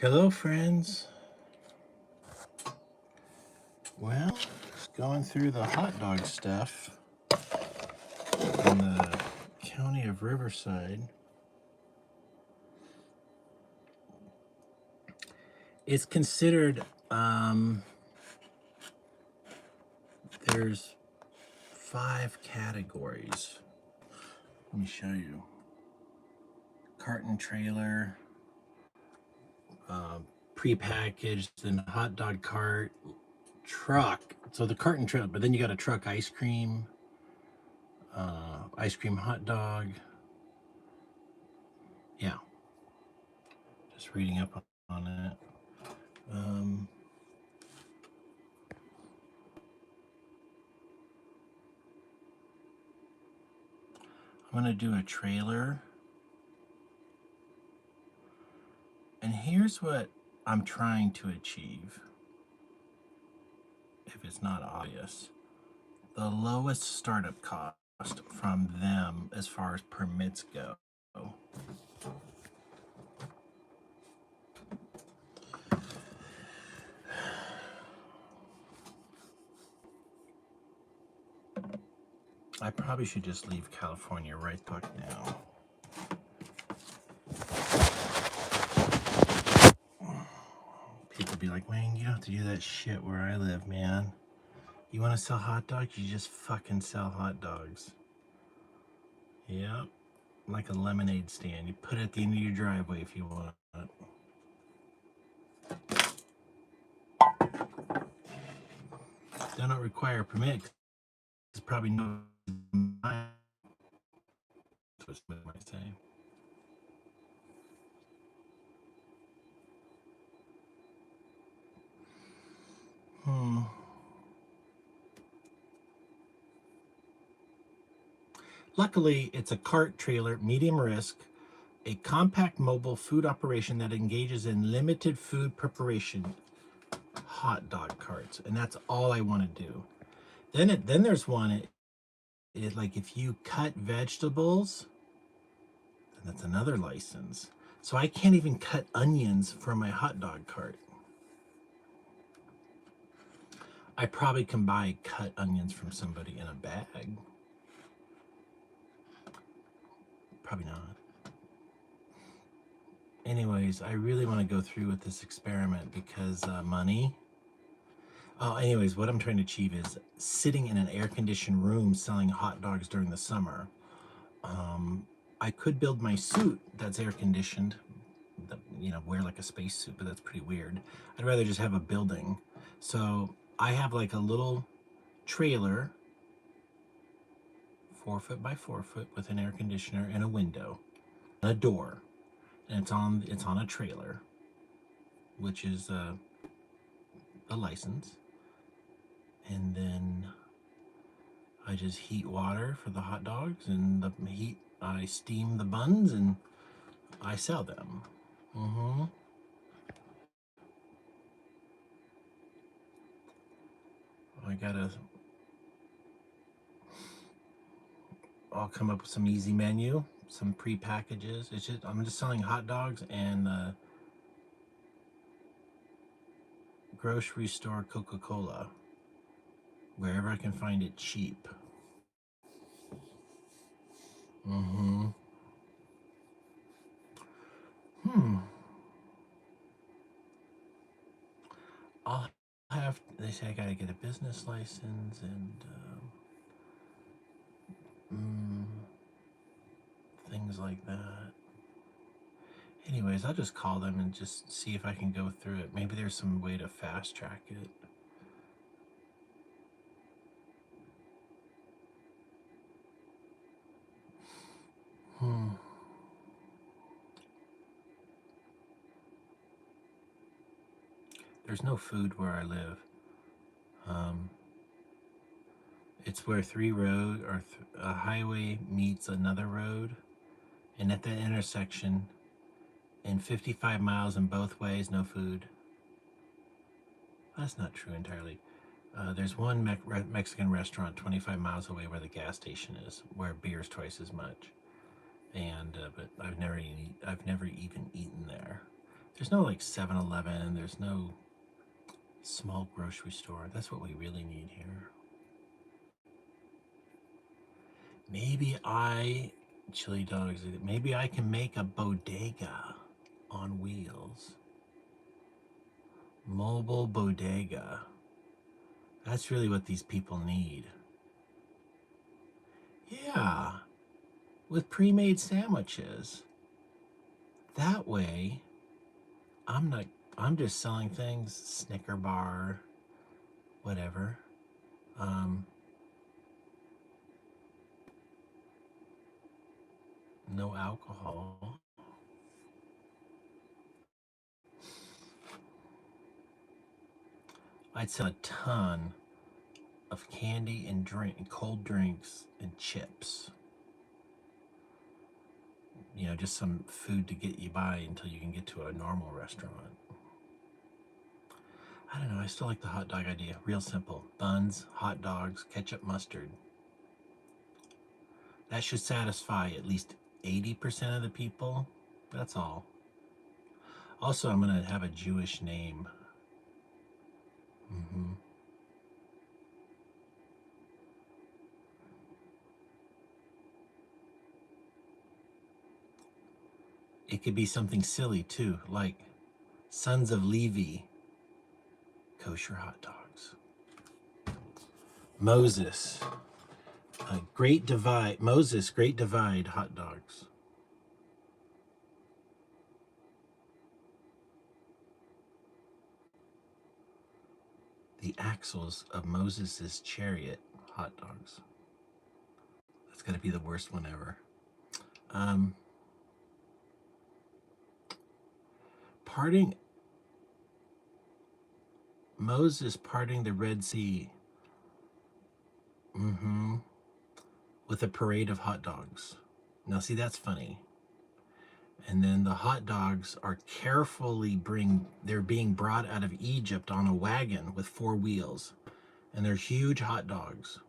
Hello, friends. Well, just going through the hot dog stuff in the county of Riverside. It's considered, there's 5 categories. Let me show you. Carton trailer, prepackaged, then hot dog cart, truck. So the carton trailer, but then you got a truck ice cream hot dog. Yeah, just reading up on it. I'm gonna do a trailer. And here's what I'm trying to achieve, if it's not obvious. The lowest startup cost from them as far as permits go. I probably should just leave California right fuck now. People be like, Wayne, you don't have to do that shit where I live, man. You want to sell hot dogs? You just fucking sell hot dogs. Yep. Like a lemonade stand. You put it at the end of your driveway if you want. They don't require a permit. It's probably no. What am I saying? Luckily, it's a cart trailer, medium risk, a compact mobile food operation that engages in limited food preparation, hot dog carts, and that's all I want to do. Then there's one. It like if you cut vegetables, then that's another license. So I can't even cut onions for my hot dog cart. I probably can buy cut onions from somebody in a bag. Probably not. Anyways, I really want to go through with this experiment because money. Oh, anyways, what I'm trying to achieve is sitting in an air-conditioned room selling hot dogs during the summer. I could build my suit that's air-conditioned, wear like a space suit, but that's pretty weird. I'd rather just have a building. So I have like a little trailer, 4 foot by 4 foot, with an air conditioner and a window, and a door, and it's on a trailer, which is a license. And then I just heat water for the hot dogs, and I steam the buns and I sell them. I'll come up with some easy menu, some pre-packages. I'm just selling hot dogs and grocery store Coca-Cola, wherever I can find it cheap. They say I gotta get a business license and things like that. Anyways, I'll just call them and just see if I can go through it. Maybe there's some way to fast track it. There's no food where I live. It's where a highway meets another road, and at that intersection, in 55 miles in both ways, no food. That's not true entirely. There's one Mexican restaurant 25 miles away where the gas station is, where beer's twice as much. And but I've never even eaten there. There's no like 7-Eleven, there's no small grocery store. That's what we really need here. Chili dogs, maybe I can make a bodega on wheels. Mobile bodega. That's really what these people need. Yeah, with pre-made sandwiches. That way, I'm just selling things, Snicker bar, whatever. No alcohol. I'd sell a ton of candy and cold drinks and chips. Just some food to get you by until you can get to a normal restaurant. I don't know, I still like the hot dog idea. Real simple. Buns, hot dogs, ketchup, mustard. That should satisfy at least 80% of the people. That's all. Also, I'm going to have a Jewish name. It could be something silly too, like Sons of Levi, kosher hot dogs. Moses, Great Divide, hot dogs. The axles of Moses' chariot, hot dogs. That's got to be the worst one ever. Moses parting the Red Sea. With a parade of hot dogs. Now, see, that's funny. And then the hot dogs are they're being brought out of Egypt on a wagon with 4 wheels. And they're huge hot dogs.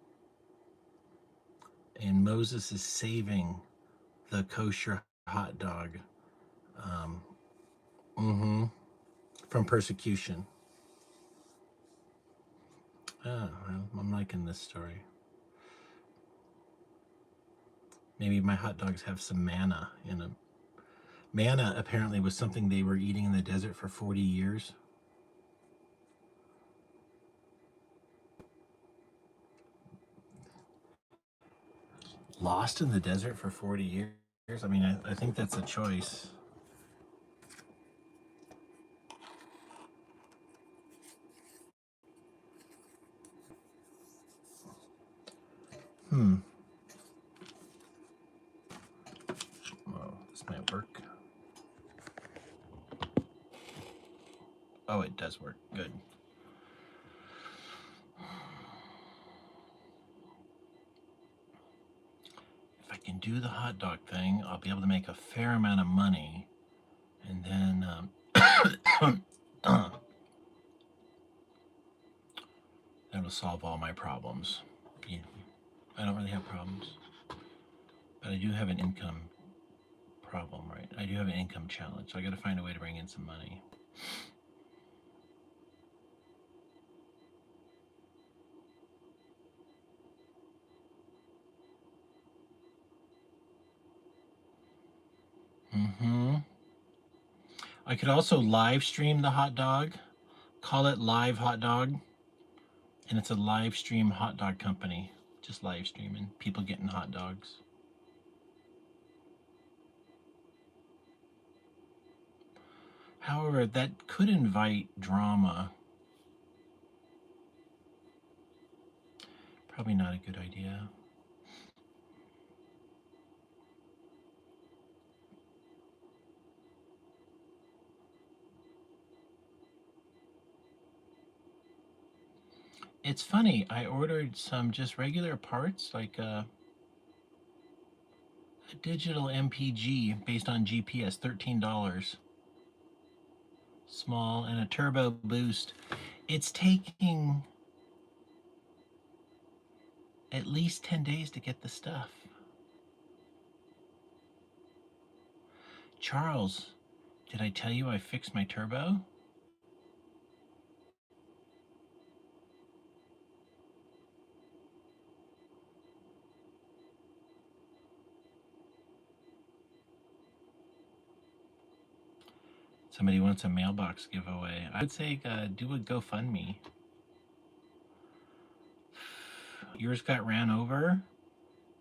And Moses is saving the kosher hot dog from persecution. Oh, well, I'm liking this story. Maybe my hot dogs have some manna in them. Manna apparently was something they were eating in the desert for 40 years. Lost in the desert for 40 years? I mean, I think that's a choice. Oh, this might work. Oh, it does work. Good. If I can do the hot dog thing, I'll be able to make a fair amount of money. And then that'll solve all my problems. I don't really have problems. But I do have an income problem, right? I do have an income challenge, so I got to find a way to bring in some money. I could also live stream the hot dog, call it Live Hot Dog, and it's a live stream hot dog company, just live streaming, people getting hot dogs. However, that could invite drama. Probably not a good idea. It's funny, I ordered some just regular parts, like a digital MPG based on GPS, $13. Small, and a turbo boost. It's taking at least 10 days to get the stuff. Charles, Did I tell you I fixed my turbo? Somebody wants a mailbox giveaway. I would say do a GoFundMe. Yours got ran over?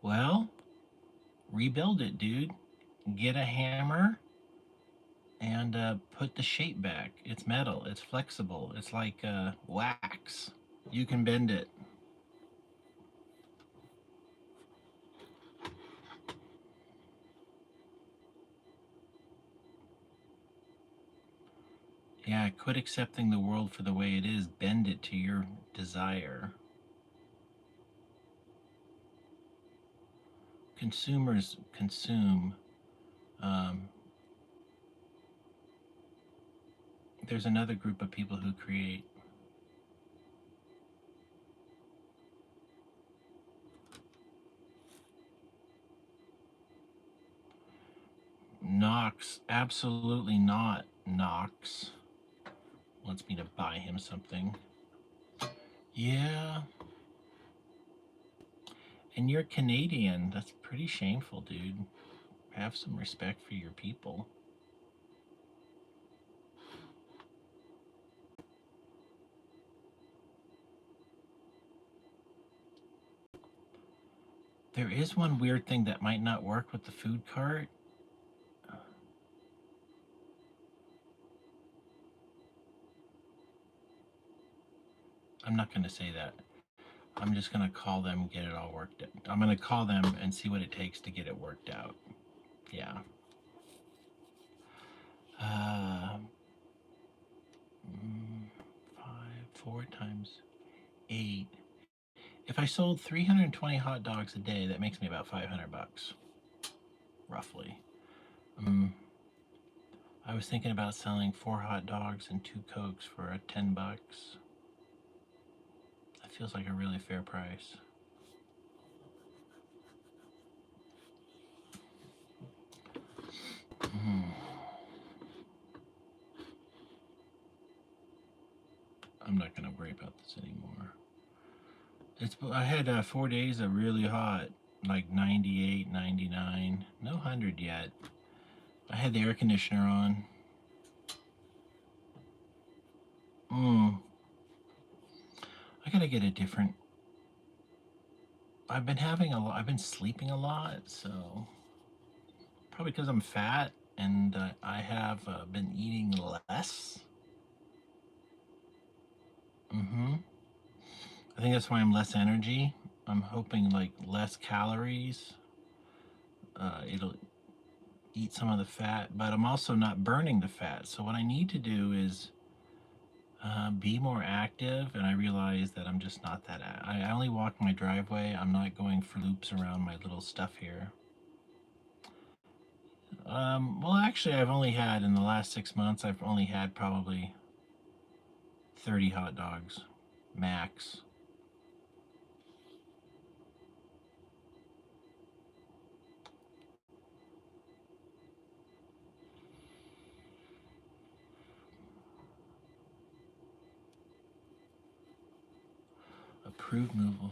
Well, rebuild it, dude. Get a hammer and put the shape back. It's metal. It's flexible. It's like wax. You can bend it. Yeah, quit accepting the world for the way it is. Bend it to your desire. Consumers consume. There's another group of people who create. Knox, absolutely not. Knox wants me to buy him something. Yeah. And you're Canadian. That's pretty shameful, dude. Have some respect for your people. There is one weird thing that might not work with the food cart. I'm not going to say that. I'm just going to call them and get it all worked out. I'm going to call them and see what it takes to get it worked out. Yeah. 4 times 8. If I sold 320 hot dogs a day, that makes me about $500, roughly. I was thinking about selling 4 hot dogs and 2 Cokes for $10. That feels like a really fair price. I'm not going to worry about this anymore. I had 4 days of really hot, like 98, 99. No 100 yet. I had the air conditioner on. I gotta get a different. I've been sleeping a lot, so probably because I'm fat and I have been eating less. I think that's why I'm less energy. I'm hoping like less calories. It'll eat some of the fat, but I'm also not burning the fat. So what I need to do is be more active, and I realize that I'm just not that. I only walk my driveway. I'm not going for loops around my little stuff here. Well, actually, I've only had in the last 6 months. I've only had probably 30 hot dogs, max. Approved movable.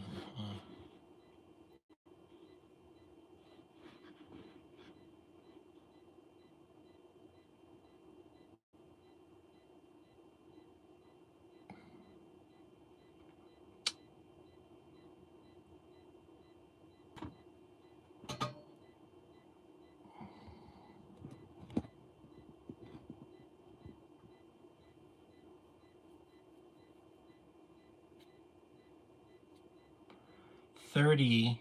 30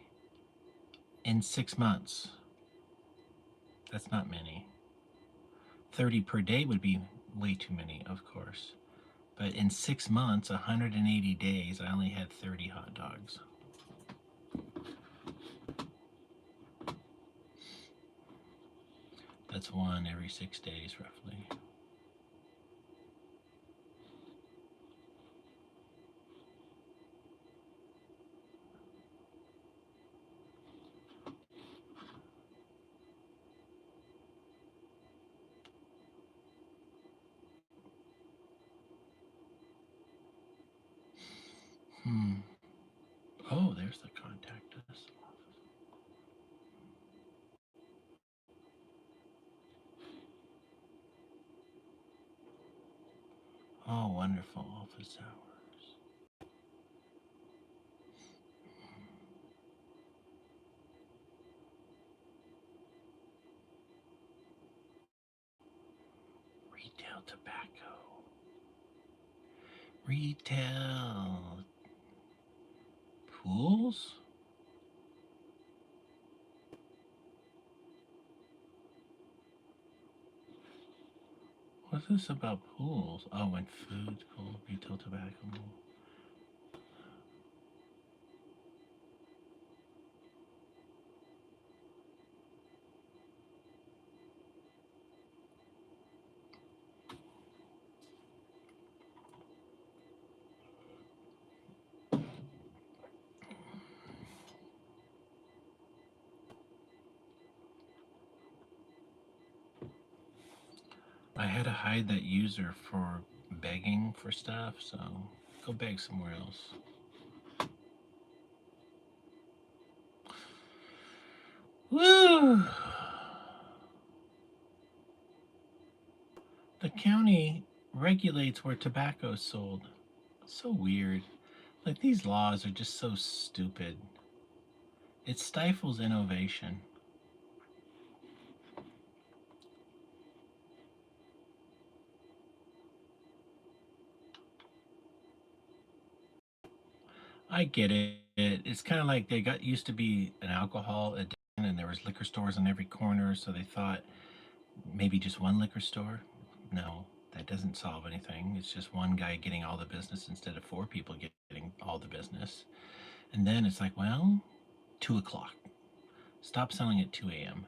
in 6 months. That's not many. 30 per day would be way too many, of course. But in 6 months, 180 days, I only had 30 hot dogs. That's one every 6 days, roughly. wonderful office hours. Retail tobacco. Retail. Pools? What's this about pools? Oh, and food. Cool. Retail tobacco. I had to hide that user for begging for stuff, so go beg somewhere else. Woo! The county regulates where tobacco is sold. So weird. Like, these laws are just so stupid. It stifles innovation. I get it. It's kind of like they got used to be an alcohol addiction and there was liquor stores on every corner, so they thought maybe just one liquor store. No, that doesn't solve anything. It's just one guy getting all the business instead of four people getting all the business. And then it's like, well, 2 o'clock. Stop selling at 2 a.m.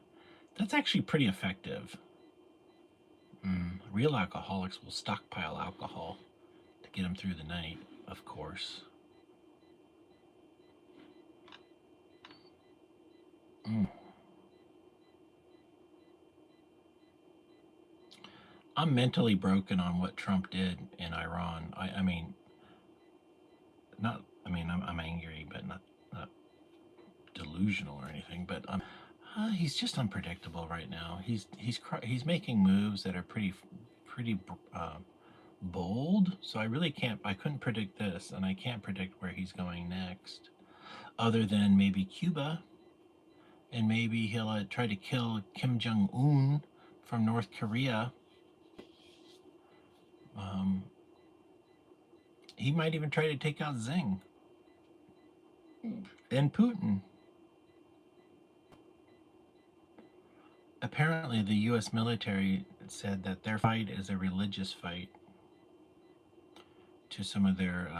That's actually pretty effective. Real alcoholics will stockpile alcohol to get them through the night, of course. I'm mentally broken on what Trump did in Iran. I mean, not. I mean, I'm angry, but not delusional or anything. But he's just unpredictable right now. He's making moves that are pretty bold. So I really can't. I couldn't predict this, and I can't predict where he's going next, other than maybe Cuba, and maybe he'll try to kill Kim Jong Un from North Korea. Um, he might even try to take out Zing and Putin. Apparently, the U.S. military said that their fight is a religious fight to some of their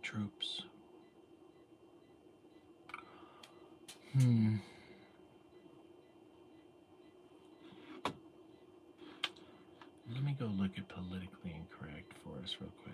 troops. Let me go look at politically incorrect for us real quick.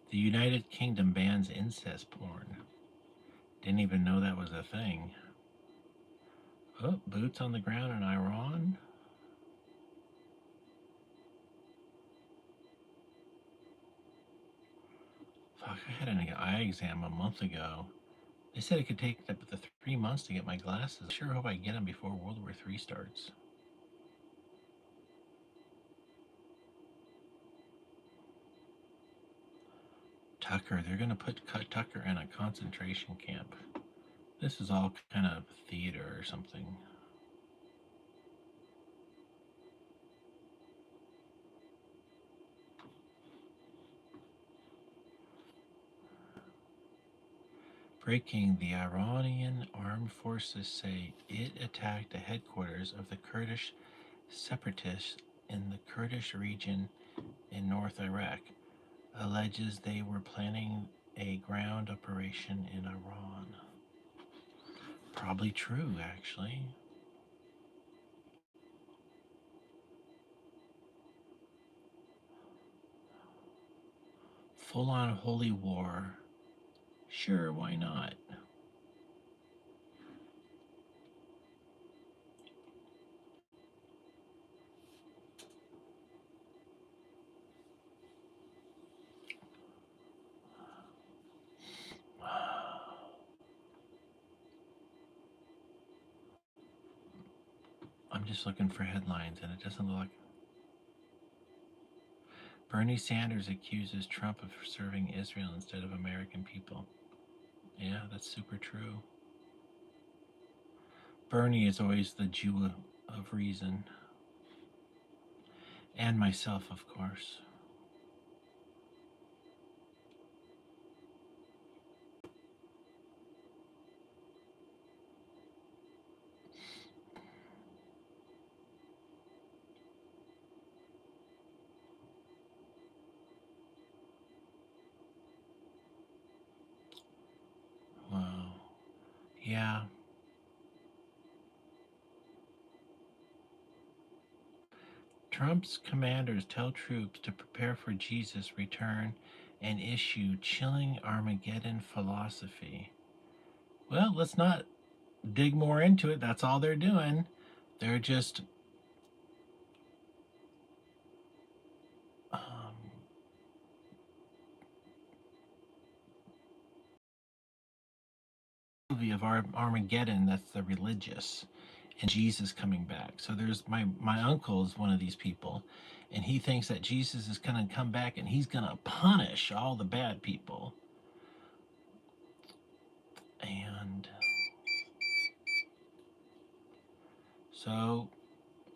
The United Kingdom bans incest porn. Didn't even know that was a thing. Oh, boots on the ground in Iran? Fuck, I had an eye exam a month ago. They said it could take up to 3 months to get my glasses. I sure hope I get them before World War III starts. Tucker, they're going to put Tucker in a concentration camp. This is all kind of theater or something. Breaking, the Iranian armed forces say it attacked the headquarters of the Kurdish separatists in the Kurdish region in North Iraq. Alleges they were planning a ground operation in Iran. Probably true, actually. Full on holy war. Sure, why not? I'm just looking for headlines, and it doesn't look like. Bernie Sanders accuses Trump of serving Israel instead of American people. Yeah, that's super true. Bernie is always the Jew of reason. And myself, of course. Wow. Yeah. Trump's commanders tell troops to prepare for Jesus' return and issue chilling Armageddon philosophy. Well, let's not dig more into it. That's all they're doing. They're just movie of Armageddon. That's the religious, and Jesus coming back. So there's my uncle is one of these people, and he thinks that Jesus is going to come back and he's going to punish all the bad people. And so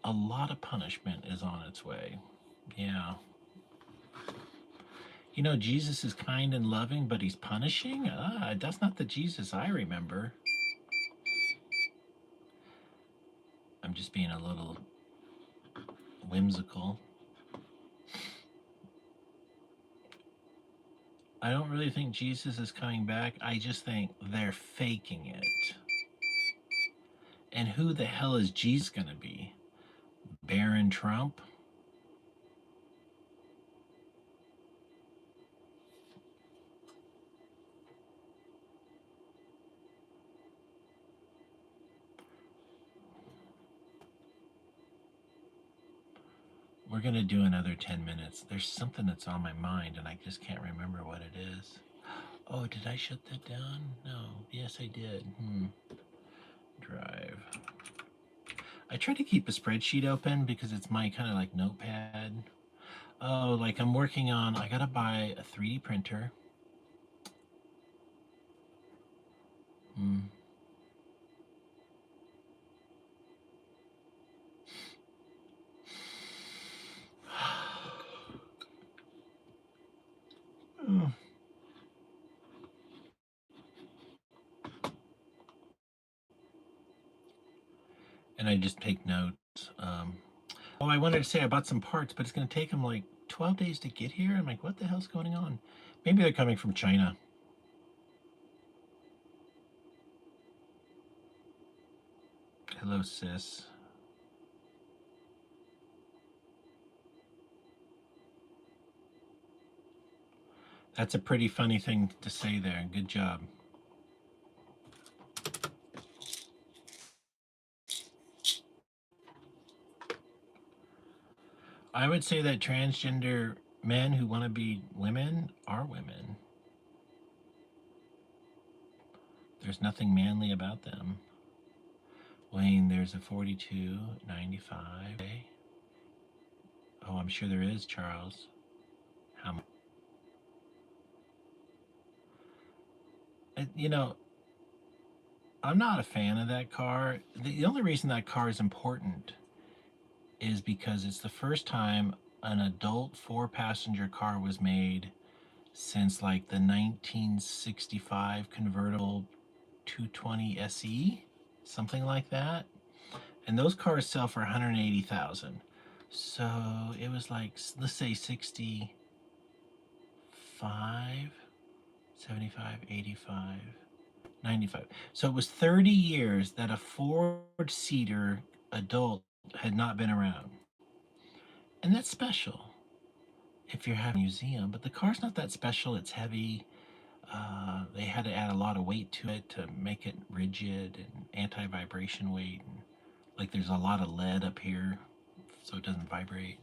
a lot of punishment is on its way. Yeah. You know, Jesus is kind and loving, but he's punishing? That's not the Jesus I remember. I'm just being a little whimsical. I don't really think Jesus is coming back. I just think they're faking it. And who the hell is Jesus going to be? Baron Trump? We're going to do another 10 minutes. There's something that's on my mind and I just can't remember what it is. Oh, did I shut that down? No. Yes, I did. Drive. I try to keep a spreadsheet open because it's my kind of like notepad. Oh, like I'm working on, I got to buy a 3D printer. And I just take notes. Oh, I wanted to say I bought some parts, but it's going to take them like 12 days to get here. I'm like, what the hell's going on? Maybe they're coming from China. Hello, sis. That's a pretty funny thing to say there. Good job. I would say that transgender men who want to be women are women. There's nothing manly about them. Wayne, there's a 42.95. Oh, I'm sure there is, Charles. How much? You know, I'm not a fan of that car. The only reason that car is important is because it's the first time an adult 4-passenger car was made since like the 1965 convertible 220 SE, something like that. And those cars sell for 180,000. So it was like, let's say 65, 75, 85, 95. So it was 30 years that a Ford-seater adult had not been around. And that's special if you're having a museum, but the car's not that special. It's heavy. They had to add a lot of weight to it to make it rigid and anti-vibration weight. And, like there's a lot of lead up here, so it doesn't vibrate.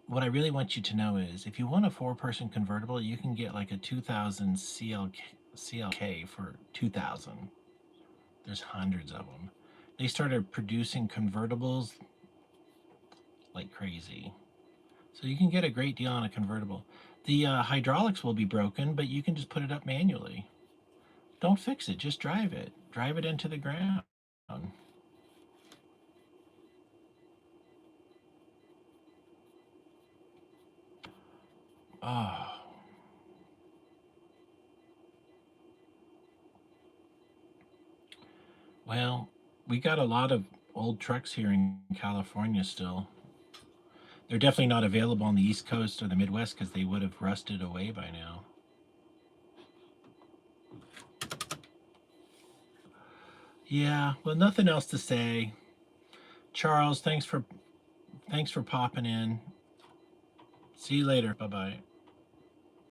What I really want you to know is if you want a 4-person convertible, you can get like a 2000 CLK for 2000. There's hundreds of them. They started producing convertibles like crazy. So you can get a great deal on a convertible. The hydraulics will be broken, but you can just put it up manually. Don't fix it, just drive it. Drive it into the ground. Oh. Well, we got a lot of old trucks here in California still. They're definitely not available on the East Coast or the Midwest because they would have rusted away by now. Yeah, well, nothing else to say. Charles, thanks for popping in. See you later. Bye-bye.